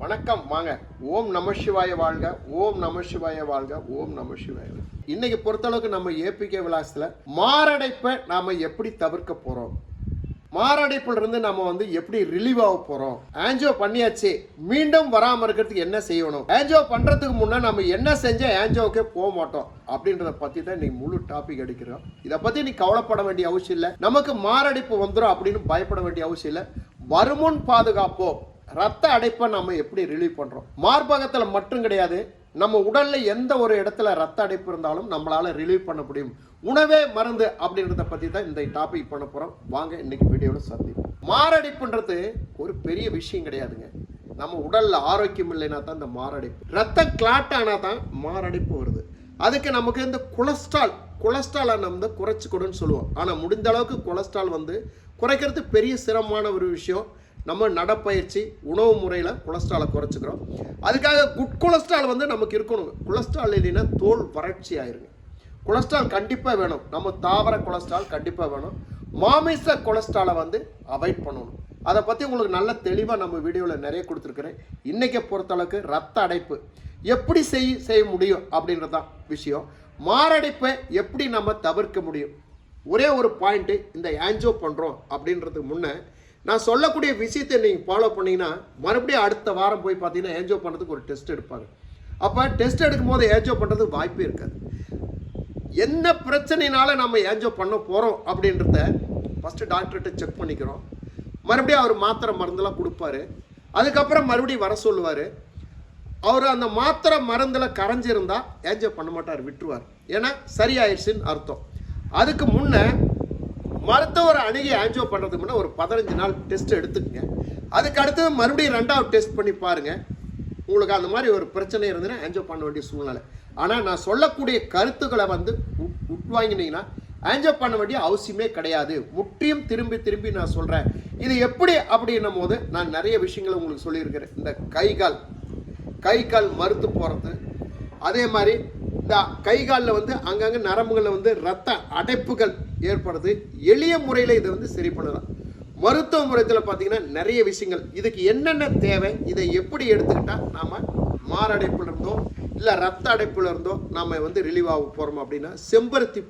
வணக்கம் வாங்க. ஓம் நம சிவாய வாழ்க, ஓம் நம சிவாய வாழ்க, ஓம் நம சிவாய. இன்னைக்கு பொறுத்தளவுக்கு நம்ம ஏபிகே விலாசத்துல மாரடைப்பை நாம எப்படி தவிர்க்க போறோம், மாரடைப்புல இருந்து நம்ம எப்படி ரிலீவ் ஆக போறோம், ஆன்ஜியோ பண்ணியாச்சு மீண்டும் வராம இருக்கிறதுக்கு என்ன செய்யணும், ஆன்ஜியோ பண்றதுக்கு முன்னாடி நம்ம என்ன செஞ்ச ஆன்ஜியோக்கே போக மாட்டோம் அப்படின்றத பத்தி தான் இன்னைக்கு முழு டாபிக் எடுக்கிறோம். இதை பத்தி நீ கவலைப்பட வேண்டிய அவசியம் இல்லை. நமக்கு மாரடைப்பு வந்துடும் அப்படின்னு பயப்பட வேண்டிய அவசியம் இல்லை. வருமுன் பாதுகாப்போம். ரத்த அடைப்பை நம்ம எப்படி ரிலீவ் பண்றோம், மார்பகத்துல மட்டும் கிடையாது, நம்ம உடல்ல எந்த ஒரு இடத்துல ரத்த அடைப்பு இருந்தாலும் நம்மளால ரிலீவ் பண்ண முடியும். உணவே மருந்து அப்படின்றத பத்தி தான் இந்த டாபிக் பண்ண போறோம். வாங்க இன்னைக்கு வீடியோல சந்திப்போம். மாரடைப்புன்றது ஒரு பெரிய விஷயம் கிடையாதுங்க. நம்ம உடல்ல ஆரோக்கியம் இல்லைன்னா தான் இந்த மாரடைப்பு, ரத்தம் கிளாட் ஆனா தான் மாரடைப்பு வருது. அதுக்கு நமக்கு இந்த கொலஸ்ட்ராலை நம்ம குறைச்சு கொடுன்னு சொல்லுவோம். ஆனா முடிந்த அளவுக்கு கொலஸ்ட்ரால் குறைக்கிறது பெரிய சிரமமான ஒரு விஷயம். நம்ம நடப்பயிற்சி உணவு முறையில் கொலஸ்ட்ராலை குறைச்சிக்கிறோம். அதுக்காக குட் கொலஸ்ட்ரால் நமக்கு இருக்கணும். கொலஸ்ட்ரால் இல்லைன்னா தோல் வறட்சி ஆயிருங்க. கொலஸ்ட்ரால் கண்டிப்பாக வேணும். நம்ம தாவர கொலஸ்ட்ரால் கண்டிப்பாக வேணும். மாமிச கொலஸ்ட்ராலை அவாய்ட் பண்ணணும். அதை பற்றி உங்களுக்கு நல்ல தெளிவாக நம்ம வீடியோவில் நிறைய கொடுத்துருக்குறேன். இன்றைக்கி பொறுத்தளவுக்கு ரத்த அடைப்பு எப்படி செய்ய முடியும் அப்படின்றதான் விஷயம். மாரடைப்பை எப்படி நம்ம தவிர்க்க முடியும், ஒரே ஒரு பாயிண்ட்டு. இந்த ஆன்ஜியோ பண்ணுறோம் அப்படின்றதுக்கு முன்னே நான் சொல்லக்கூடிய விஷயத்தை நீங்கள் ஃபாலோ பண்ணிங்கன்னா மறுபடியும் அடுத்த வாரம் போய் பார்த்தீங்கன்னா ஆன்ஜியோ பண்ணுறதுக்கு ஒரு டெஸ்ட் எடுப்பாங்க. அப்போ டெஸ்ட் எடுக்கும் போது ஆன்ஜியோ பண்ணுறதுக்கு வாய்ப்பே இருக்காது. என்ன பிரச்சனைனால நம்ம ஆன்ஜியோ பண்ண போகிறோம் அப்படின்றத ஃபஸ்ட்டு டாக்டர்கிட்ட செக் பண்ணிக்கிறோம். மறுபடியும் அவர் மாத்திரை மருந்தெல்லாம் கொடுப்பாரு. அதுக்கப்புறம் மறுபடியும் வர சொல்லுவார். அவர் அந்த மாத்திரை மருந்தில் கரைஞ்சிருந்தால் ஆன்ஜியோ பண்ண மாட்டார், விட்டுருவார். ஏன்னா சரியாயிடுச்சுன்னு அர்த்தம். அதுக்கு முன்னே மருத்துவர் அணுகி ஆன்ஜியோ பண்ணுறதுக்கு முன்னே ஒரு 15 நாள் டெஸ்ட் எடுத்துக்கங்க. அதுக்கு அடுத்தது மறுபடியும் 2வது டெஸ்ட் பண்ணி பாருங்கள். உங்களுக்கு அந்த மாதிரி ஒரு பிரச்சனை இருந்ததுன்னா ஆன்ஜியோ பண்ண வேண்டிய சூழ்நிலை. ஆனால் நான் சொல்லக்கூடிய கருத்துக்களை உட்வாங்கினீங்கன்னா ஆன்ஜியோ பண்ண வேண்டிய அவசியமே கிடையாது. முற்றிலும் திரும்பி நான் சொல்கிறேன். இது எப்படி அப்படின்னும் போது நான் நிறைய விஷயங்களை உங்களுக்கு சொல்லியிருக்கிறேன். இந்த கை கால் மறுத்து போகிறது, அதே மாதிரி இந்த கை காலில் அங்கங்கே நரம்புகளில் ரத்த அடைப்புகள் ஏற்படுது. எளிய முறையில் இதை சரி பண்ணலாம். மருத்துவ முறையில் பார்த்தீங்கன்னா நிறைய விஷயங்கள், இதுக்கு என்னென்ன தேவை, இதை எப்படி எடுத்துக்கிட்டால் நாம் மாரடைப்புல இருந்தோ இல்லை ரத்த அடைப்புல இருந்தோ நம்ம ரிலீவ் ஆக போகிறோம் அப்படின்னா செம்பருத்தி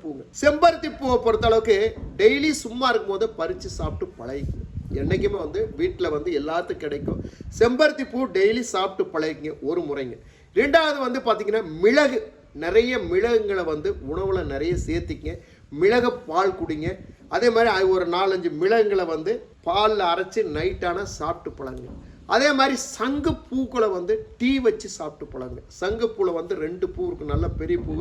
பூவை பொறுத்த அளவுக்கு டெய்லி சும்மா இருக்கும்போது பறித்து சாப்பிட்டு பழகிக்கணும். என்றைக்குமே வீட்டில் எல்லாத்துக்கும் கிடைக்கும். செம்பருத்தி பூ டெய்லி சாப்பிட்டு பழகிங்க, ஒரு முறைங்க. 2வது பார்த்தீங்கன்னா மிளகு, நிறைய மிளகுங்களை உணவில் நிறைய சேர்த்திங்க. மிளகு பால் குடிங்க. அதே மாதிரி ஒரு 4-5 மிளகுங்களை பாலில் அரைச்சி நைட்டான சாப்பிட்டு பழகுங்க. அதே மாதிரி சங்கு பூக்களை டீ வச்சு சாப்பிட்டு பழகுங்க. சங்கு பூவில் 2 பூ இருக்கும், நல்ல பெரிய பூ,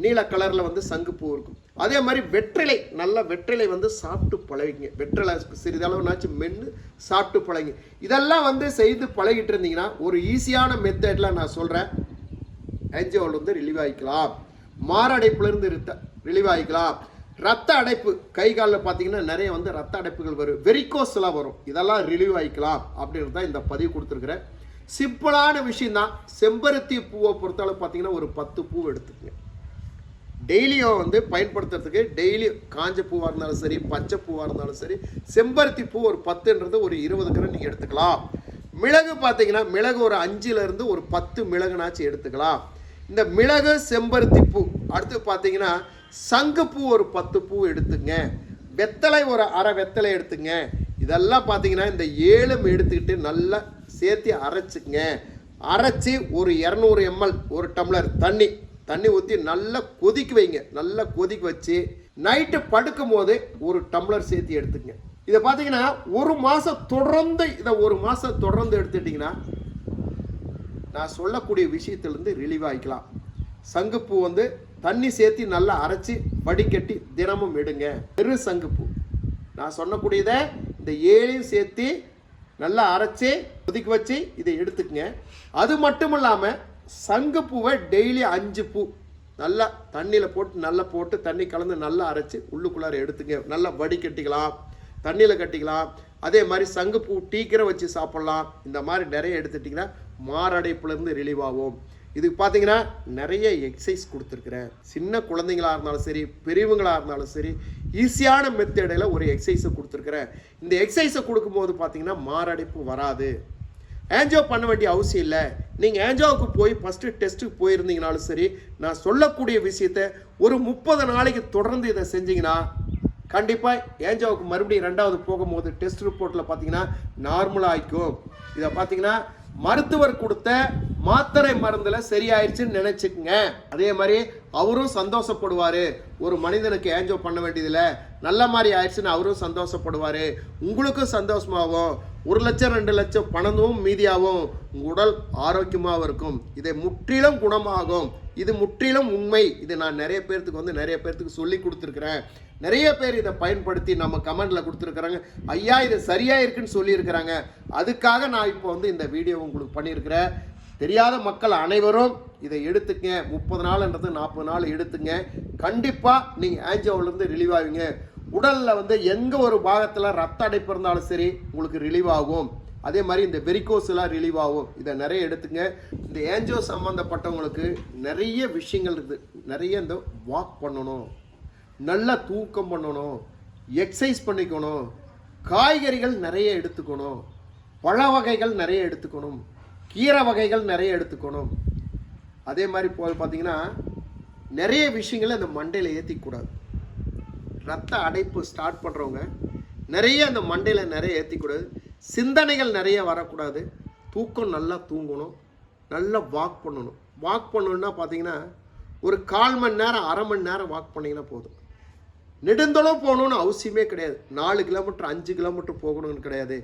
நீல கலரில் சங்கு பூ இருக்கும். அதே மாதிரி வெற்றிலை, நல்ல வெற்றிலை சாப்பிட்டு பழகிங்க. வெற்றிலை சிறிதளவுனாச்சும் மென்று சாப்பிட்டு பழகுங்க. இதெல்லாம் செய்து பழகிட்டு இருந்தீங்கன்னா ஒரு ஈஸியான மெத்தடில் நான் சொல்கிறேன், ஆன்ஜியோவில் ரிலீவ் ஆகிக்கலாம். மாரடைப்புலேருந்து ரிலீவ் ஆகிக்கலாம். ரத்த அடைப்பு கை காலில் பார்த்தீங்கன்னா நிறைய ரத்த அடைப்புகள் வரும், வெரிகோஸ்லாம் வரும். இதெல்லாம் ரிலீவ் ஆகிக்கலாம் அப்படின்றது தான் இந்த பதிவு கொடுத்துருக்குறேன். சிம்பிளான விஷயந்தான். செம்பருத்தி பூவை பொறுத்தளவு பார்த்தீங்கன்னா ஒரு 10 பூ எடுத்துக்கங்க. டெய்லியும் பயன்படுத்துறதுக்கு டெய்லி காஞ்ச பூவாக இருந்தாலும் சரி, பச்சை பூவாக இருந்தாலும் சரி, செம்பருத்தி பூ ஒரு 10ன்றது ஒரு 20 கிராம் நீங்கள் எடுத்துக்கலாம். மிளகு பார்த்தீங்கன்னா மிளகு ஒரு 5லேருந்து ஒரு 10 மிளகுனாச்சும் எடுத்துக்கலாம். இந்த மிளகு, செம்பருத்தி பூ, அடுத்து பார்த்தீங்கன்னா சங்குப்பூ ஒரு 10 பூ எடுத்துங்க. வெத்தலை ஒரு அரை வெத்தலை எடுத்துங்க. இதெல்லாம் பார்த்தீங்கன்னா இந்த 7 எடுத்துக்கிட்டு நல்லா சேர்த்து அரைச்சிங்க. அரைச்சி ஒரு 200 ml ஒரு டம்ளர் தண்ணி ஊற்றி நல்லா கொதிக்க வைங்க. நல்லா கொதிக்க வச்சு நைட்டு படுக்கும் போது ஒரு டம்ளர் சேர்த்து எடுத்துங்க. இதை பார்த்தீங்கன்னா ஒரு மாதம் தொடர்ந்து எடுத்துட்டிங்கன்னா நான் சொல்லக்கூடிய விஷயத்துலேருந்து ரிலீவ் ஆகிக்கலாம். சங்குப்பூ தண்ணி சேர்த்து நல்லா அரைச்சி வடிகட்டி தினமும் எடுங்க. வெறும் சங்குப்பூ நான் சொன்னக்கூடியதை இந்த 7 சேர்த்து நல்லா அரைச்சி கொதிக்க வச்சு இதை எடுத்துக்கங்க. அது மட்டும் இல்லாமல் சங்குப்பூவை டெய்லி 5 பூ நல்லா தண்ணியில் போட்டு தண்ணி கலந்து நல்லா அரைச்சி உள்ளுக்குள்ளார எடுத்துங்க. நல்லா வடிகட்டிக்கலாம், தண்ணியில் கட்டிக்கலாம். அதே மாதிரி சங்குப்பூ டீக்கரை வச்சு சாப்பிட்லாம். இந்த மாதிரி நிறைய எடுத்துட்டிங்கன்னா மாரடைப்புலேருந்து ரிலீவ் ஆகும். இதுக்கு பார்த்தீங்கன்னா நிறைய எக்ஸசைஸ் கொடுத்துருக்குறேன். சின்ன குழந்தைங்களாக இருந்தாலும் சரி, பெரியவங்களாக இருந்தாலும் சரி, ஈஸியான மெத்தடில் ஒரு எக்ஸசைஸை கொடுத்துருக்குறேன். இந்த எக்ஸசைஸை கொடுக்கும்போது பார்த்தீங்கன்னா மாரடைப்பு வராது. ஆன்ஜியோ பண்ண வேண்டிய அவசியம் இல்லை. நீங்கள் ஆன்ஜியோவுக்கு போய் ஃபஸ்ட்டு டெஸ்ட்டுக்கு போயிருந்தீங்கனாலும் சரி, நான் சொல்லக்கூடிய விஷயத்தை ஒரு 30 நாளைக்கு தொடர்ந்து இதை செஞ்சீங்கன்னா கண்டிப்பாக ஆன்ஜியோவுக்கு மறுபடியும் 2வது போகும்போது டெஸ்ட் ரிப்போர்ட்டில் பார்த்தீங்கன்னா நார்மலாக ஆகிக்கும். இதை பார்த்தீங்கன்னா மருத்துவர் கொடுத்த மாத்திரை மருந்தில் சரியாயிடுச்சுன்னு நினச்சிக்கங்க. அதே மாதிரி அவரும் சந்தோஷப்படுவார். ஒரு மனிதனுக்கு ஆன்ஜியோ பண்ண வேண்டியதில்லை, நல்ல மாதிரி ஆயிடுச்சுன்னு அவரும் சந்தோஷப்படுவார். உங்களுக்கும் சந்தோஷமாகும். 1 லட்சம் 2 லட்சம் பணமும் மீதியாகும். உங்கள் உடல் ஆரோக்கியமாகவும் இருக்கும். இதை முற்றிலும் குணமாகும். இது முற்றிலும் உண்மை. இது நான் நிறைய பேர்த்துக்கு சொல்லி கொடுத்துருக்குறேன். நிறைய பேர் இதை பயன்படுத்தி நம்ம கமெண்டில் கொடுத்துருக்குறாங்க, ஐயா இது சரியாக இருக்குன்னு சொல்லியிருக்கிறாங்க. அதுக்காக நான் இப்போ இந்த வீடியோ உங்களுக்கு பண்ணியிருக்கிறேன். தெரியாத மக்கள் அனைவரும் இதை எடுத்துங்க. 30 நாள்ன்றது 40 நாள் எடுத்துங்க. கண்டிப்பாக நீங்கள் ஆன்ஜியோவிலேருந்து ரிலீவ் ஆவீங்க. உடலில் எங்கே ஒரு பாகத்தில் ரத்த அடைப்பு இருந்தாலும் சரி உங்களுக்கு ரிலீவ் ஆகும். அதே மாதிரி இந்த வெரிகோஸ்லாம் ரிலீவ் ஆகும். இதை நிறைய எடுத்துங்க. இந்த ஆன்ஜியோ சம்மந்தப்பட்டவங்களுக்கு நிறைய விஷயங்கள் இருக்குது. நிறைய இந்த வாக் பண்ணணும், நல்லா தூக்கம் பண்ணணும், எக்ஸசைஸ் பண்ணிக்கணும், காய்கறிகள் நிறைய எடுத்துக்கணும், பழ வகைகள் நிறைய எடுத்துக்கணும், கீரை வகைகள் நிறைய எடுத்துக்கணும். அதே மாதிரி பார்த்தீங்கன்னா நிறைய விஷயங்களை அந்த மண்டையில் ஏற்றிக்கூடாது. ரத்த அடைப்பு ஸ்டார்ட் பண்ணுறவங்க நிறைய அந்த மண்டையில் நிறைய ஏற்றிக்கூடாது. சிந்தனைகள் நிறைய வரக்கூடாது. தூக்கம் நல்லா தூங்கணும், நல்லா வாக் பண்ணணும். வாக் பண்ணணுன்னா பார்த்தீங்கன்னா ஒரு 1/4 மணி நேரம் 1/2 மணி நேரம் வாக் பண்ணிங்கன்னா போதும். நெடுந்தளவு போகணுன்னு அவசியமே கிடையாது. 4 கிலோமீட்டர் 5 கிலோமீட்டர் போகணும்னு கிடையாது.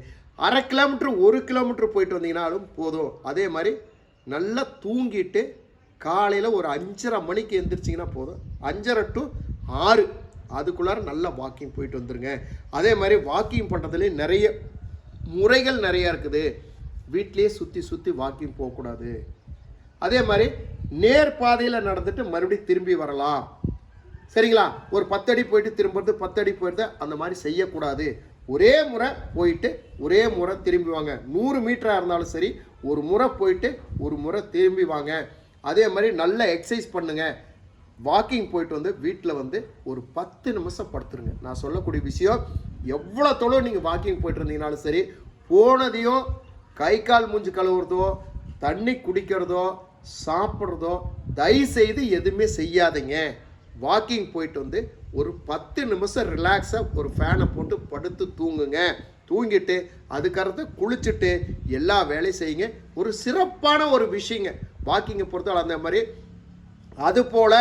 1/2 கிலோமீட்டர் 1 கிலோமீட்டர் போயிட்டு வந்தீங்கன்னாலும் போதும். அதே மாதிரி நல்லா தூங்கிட்டு காலையில் ஒரு 5:30 மணிக்கு எழுந்திரிச்சிங்கன்னா போதும். 5:30 to 6 அதுக்குள்ளார நல்லா வாக்கிங் போயிட்டு வந்துடுங்க. அதே மாதிரி வாக்கிங் பண்ணுறதுலேயும் நிறைய முறைகள் நிறையா இருக்குது. வீட்லேயே சுற்றி வாக்கிங் போகக்கூடாது. அதே மாதிரி நேர் பாதையில் நடந்துட்டு மறுபடியும் திரும்பி வரலாம். சரிங்களா? ஒரு 10 அடி போயிட்டு திரும்புறது, 10 அடி போயிடுது, அந்த மாதிரி செய்யக்கூடாது. ஒரே முறை போயிட்டு ஒரே முறை திரும்பி வாங்க. 100 மீட்டராக இருந்தாலும் சரி, ஒரு முறை போயிட்டு ஒரு முறை திரும்பி வாங்க. அதே மாதிரி நல்ல எக்ஸசைஸ் பண்ணுங்க. வாக்கிங் போயிட்டு வீட்டில் ஒரு 10 நிமிஷம் படுத்துருங்க. நான் சொல்லக்கூடிய விஷயம், எவ்வளோ தொழில் நீங்கள் வாக்கிங் போயிட்டு இருந்தீங்கனாலும் சரி, போனதையும் கை கால் மூஞ்சி கழுவுறதோ, தண்ணி குடிக்கிறதோ, சாப்பிட்றதோ தயவுசெய்து எதுவுமே செய்யாதீங்க. வாக்கிங் போயிட்டு ஒரு 10 நிமிஷம் ரிலாக்ஸாக ஒரு ஃபேனை போட்டு படுத்து தூங்குங்க. தூங்கிட்டு அதுக்கடுத்து குளிச்சுட்டு எல்லா வேலையும் செய்யுங்க. ஒரு சிறப்பான ஒரு விஷயங்க வாக்கிங்கை பொறுத்தவரை. அந்த மாதிரி அதுபோல்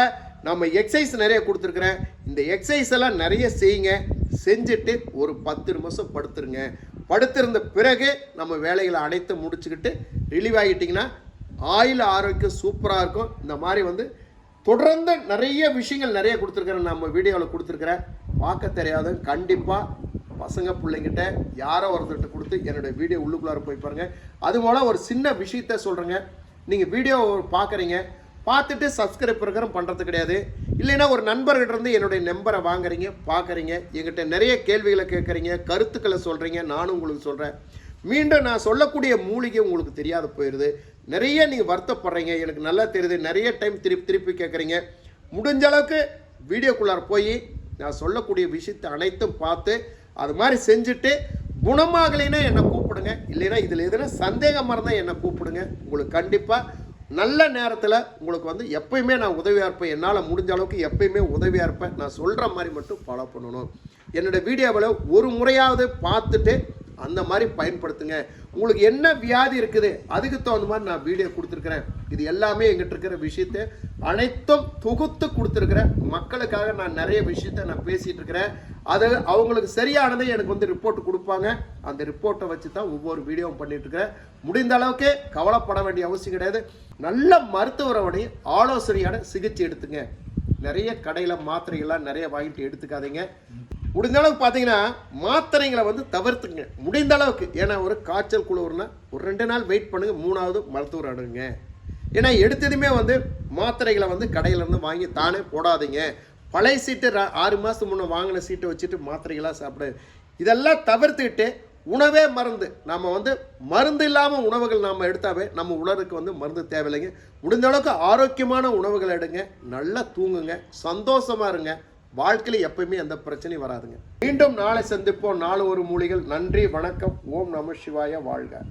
நம்ம எக்ஸசைஸ் நிறைய கொடுத்துருக்குறேன். இந்த எக்ஸசைஸ் எல்லாம் நிறைய செய்யுங்க. செஞ்சுட்டு ஒரு 10 நிமிஷம் படுத்துருங்க. படுத்திருந்த பிறகு நம்ம வேலைகளை அனைத்து முடிச்சுக்கிட்டு ரிலீவ் ஆகிட்டிங்கன்னா ஆயுள் ஆரோக்கியம் சூப்பராக இருக்கும். இந்த மாதிரி தொடர்ந்து நிறைய விஷயங்கள் நிறைய கொடுத்துருக்குறேன். நம்ம வீடியோவில் கொடுத்துருக்குறேன். பார்க்க தெரியாதவங்க கண்டிப்பாக பசங்க பிள்ளைங்கிட்ட யாரோ ஒருத்தர்கிட்ட கொடுத்து என்னுடைய வீடியோ உள்ளுக்குள்ளார போய் பாருங்கள். அதுபோல் ஒரு சின்ன விஷயத்த சொல்கிறேங்க. நீங்கள் வீடியோ பார்க்குறீங்க, பார்த்துட்டு சப்ஸ்கிரைப் பண்ணுறது கிடையாது. இல்லைன்னா ஒரு நண்பர்கிட்ட இருந்து என்னுடைய நம்பரை வாங்குறீங்க, பார்க்குறீங்க, எங்கிட்ட நிறைய கேள்விகளை கேட்குறீங்க, கருத்துக்களை சொல்கிறீங்க, நானும் உங்களுக்கு சொல்கிறேன். மீண்டும் நான் சொல்லக்கூடிய மூலிகை உங்களுக்கு தெரியாத போயிடுது. நிறைய நீங்கள் வருத்தப்படுறீங்க, எனக்கு நல்லா தெரியுது. நிறைய டைம் திருப்பி கேட்குறீங்க. முடிஞ்ச அளவுக்கு வீடியோக்குள்ளார போய் நான் சொல்லக்கூடிய விஷயத்தை அனைத்தும் பார்த்து அது மாதிரி செஞ்சுட்டு குணமாகலைன்னா என்னை கூப்பிடுங்க. இல்லைன்னா இதில் எதுனா சந்தேகமாக இருந்தால் என்னை கூப்பிடுங்க. உங்களுக்கு கண்டிப்பாக நல்ல நேரத்தில் உங்களுக்கு எப்பயுமே நான் உதவியாக இருப்பேன். என்னால் முடிஞ்ச அளவுக்கு எப்பயுமே உதவியாக இருப்பேன். நான் சொல்கிற மாதிரி மட்டும் ஃபாலோ பண்ணணும். என்னோடய வீடியோவில் ஒரு முறையாவது பார்த்துட்டு அந்த மாதிரி பயன்படுத்துங்க. உங்களுக்கு என்ன வியாதி இருக்குது அதுக்கு தகுந்த மாதிரி நான் வீடியோ கொடுத்துருக்குறேன். இது எல்லாமே எங்கிட்ட இருக்கிற விஷயத்தை அனைத்தும் தொகுத்து கொடுத்துருக்குறேன். மக்களுக்காக நான் நிறைய விஷயத்த நான் பேசிகிட்டு இருக்கிறேன். அது அவங்களுக்கு சரியானதை எனக்கு ரிப்போர்ட் கொடுப்பாங்க. அந்த ரிப்போர்ட்டை வச்சு தான் ஒவ்வொரு வீடியோவும் பண்ணிட்டு இருக்கிறேன். முடிந்த அளவுக்கு கவலைப்பட வேண்டிய அவசியம் கிடையாது. நல்ல மருத்துவரோடைய ஆலோசனையான சிகிச்சை எடுத்துங்க. நிறைய கடையில் மாத்திரைகள்லாம் நிறைய வாங்கிட்டு எடுத்துக்காதீங்க. முடிந்த அளவுக்கு பார்த்தீங்கன்னா மாத்திரைகளை தவிர்த்துங்க முடிந்த அளவுக்கு. ஏன்னா ஒரு காய்ச்சல் குழுவுனா ஒரு 2 நாள் வெயிட் பண்ணுங்க, 3வது மருத்துவர் அணுகுங்க. ஏன்னா எடுத்ததுமே மாத்திரைகளை கடையிலேருந்து வாங்கி தானே போடாதீங்க. பழைய சீட்டு 6 மாதத்துக்கு முன்னே வாங்கின சீட்டை வச்சுட்டு மாத்திரைகளாக சாப்பிடு. இதெல்லாம் தவிர்த்துக்கிட்டு உணவே மருந்து. நம்ம மருந்து இல்லாமல் உணவுகள் நாம் எடுத்தாவே நம்ம உணவுக்கு மருந்து தேவையில்லைங்க. முடிந்த அளவுக்கு ஆரோக்கியமான உணவுகள் எடுங்க, நல்லா தூங்குங்க, சந்தோஷமாக இருங்க. வாழ்க்கையில் எப்பயுமே எந்த பிரச்சனையும் வராதுங்க. மீண்டும் நாளை சந்திப்போம். 4 ஒரு மூலிகள். நன்றி, வணக்கம். ஓம் நம சிவாய. வாழ்க.